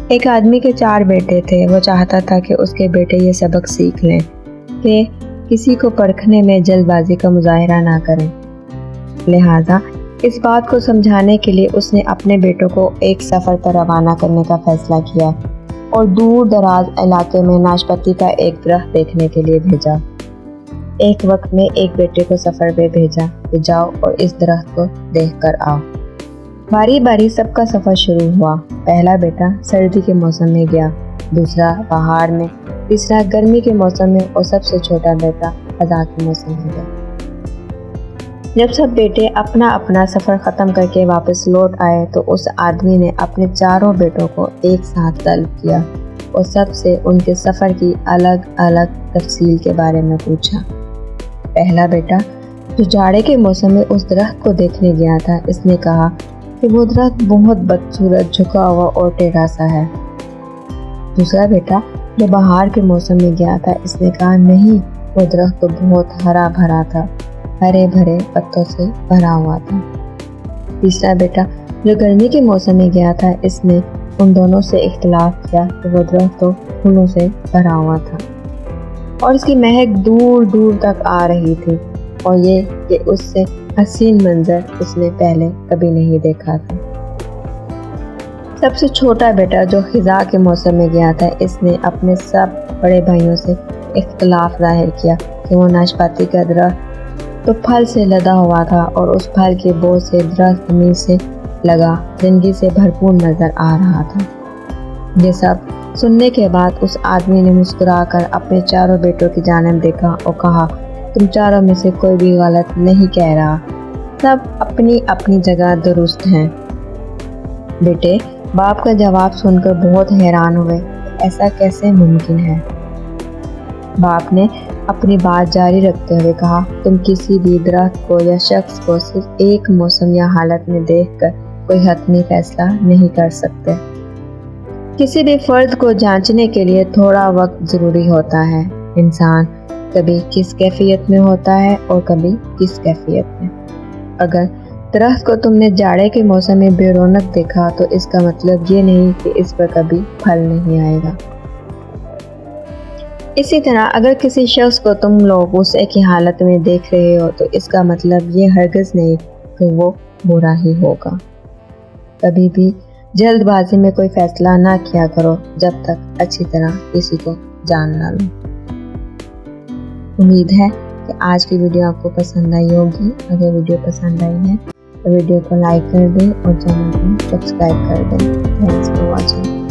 ایک آدمی کے 4 بیٹے تھے۔ وہ چاہتا تھا کہ اس کے بیٹے یہ سبق سیکھ لیں کہ کسی کو پرکھنے میں جلد بازی کا مظاہرہ نہ کریں۔ لہٰذا اس بات کو سمجھانے کے لیے اس نے اپنے بیٹوں کو ایک سفر پر روانہ کرنے کا فیصلہ کیا اور دور دراز علاقے میں ناشپاتی کا ایک درخت دیکھنے کے لیے بھیجا۔ ایک وقت میں ایک بیٹے کو سفر پہ بھیجا کہ جاؤ اور اس درخت کو دیکھ کر آؤ۔ باری باری سب کا سفر شروع ہوا۔ پہلا بیٹا سردی کے موسم میں گیا، دوسرا بہار میں، تیسرا گرمی کے موسم میں اور سب سے چھوٹا بیٹا خزاں کے موسم میں گیا۔ جب سب بیٹے اپنا اپنا سفر ختم کر کے واپس لوٹ آئے تو اس آدمی نے اپنے 4 بیٹوں کو ایک ساتھ طلب کیا اور سب سے ان کے سفر کی الگ الگ تفصیل کے بارے میں پوچھا۔ پہلا بیٹا جو جاڑے کے موسم میں اس درخت کو دیکھنے گیا تھا، اس نے کہا کہ وہ درخت بہت بدصورت، جھکا ہوا اور ٹیڑھا سا ہے۔ دوسرا بیٹا جو بہار کے موسم میں گیا تھا، اس نے کہا نہیں، وہ درخت تو بہت ہرا بھرا تھا، ہرے بھرے پتوں سے بھرا ہوا تھا۔ تیسرا بیٹا جو گرمی کے موسم میں گیا تھا، اس نے ان دونوں سے اختلاف کیا کہ وہ درخت تو پھولوں سے بھرا ہوا تھا اور اس کی مہک دور دور تک آ رہی تھی، اور یہ کہ اس سے حسین منظر اس نے پہلے کبھی نہیں دیکھا تھا۔ سب سے چھوٹا بیٹا جو خزاں کے موسم میں گیا تھا، اس نے اپنے سب بڑے بھائیوں سے اختلاف ظاہر کیا کہ وہ ناشپاتی کا درخت تو پھل سے لدا ہوا تھا اور اس پھل کے بو سے درخت زمین سے لگا زندگی سے بھرپور نظر آ رہا تھا۔ یہ سب سننے کے بعد اس آدمی نے مسکرا کر اپنے 4 بیٹوں کی جانب دیکھا اور کہا، تم 4 میں سے کوئی بھی غلط نہیں کہہ رہا، سب اپنی اپنی جگہ درست ہیں۔ بیٹے باپ کا جواب سن کر بہت حیران ہوئے، ایسا کیسے ممکن ہے؟ باپ نے اپنی بات جاری رکھتے ہوئے کہا، تم کسی بھی درخت کو یا شخص کو صرف ایک موسم یا حالت میں دیکھ کر کوئی حتمی فیصلہ نہیں کر سکتے۔ کسی بھی فرد کو جانچنے کے لیے تھوڑا وقت ضروری ہوتا ہے۔ انسان کبھی کس کیفیت میں ہوتا ہے اور کبھی کس کیفیت میں۔ اگر درخت کو تم نے جاڑے کے موسم میں بے رونق دیکھا تو اس کا مطلب یہ نہیں کہ اس پر کبھی پھل نہیں آئے گا۔ اسی طرح اگر کسی شخص کو تم لوگ غصے کی حالت میں دیکھ رہے ہو تو اس کا مطلب یہ ہرگز نہیں کہ وہ برا ہی ہوگا۔ کبھی بھی جلد بازی میں کوئی فیصلہ نہ کیا کرو جب تک اچھی طرح کسی کو جان نہ لو۔ امید ہے کہ آج کی ویڈیو آپ کو پسند آئی ہوگی۔ اگر ویڈیو پسند آئی ہے تو ویڈیو کو لائک کر دیں اور چینل کو سبسکرائب کر دیں۔ Thanks for watching.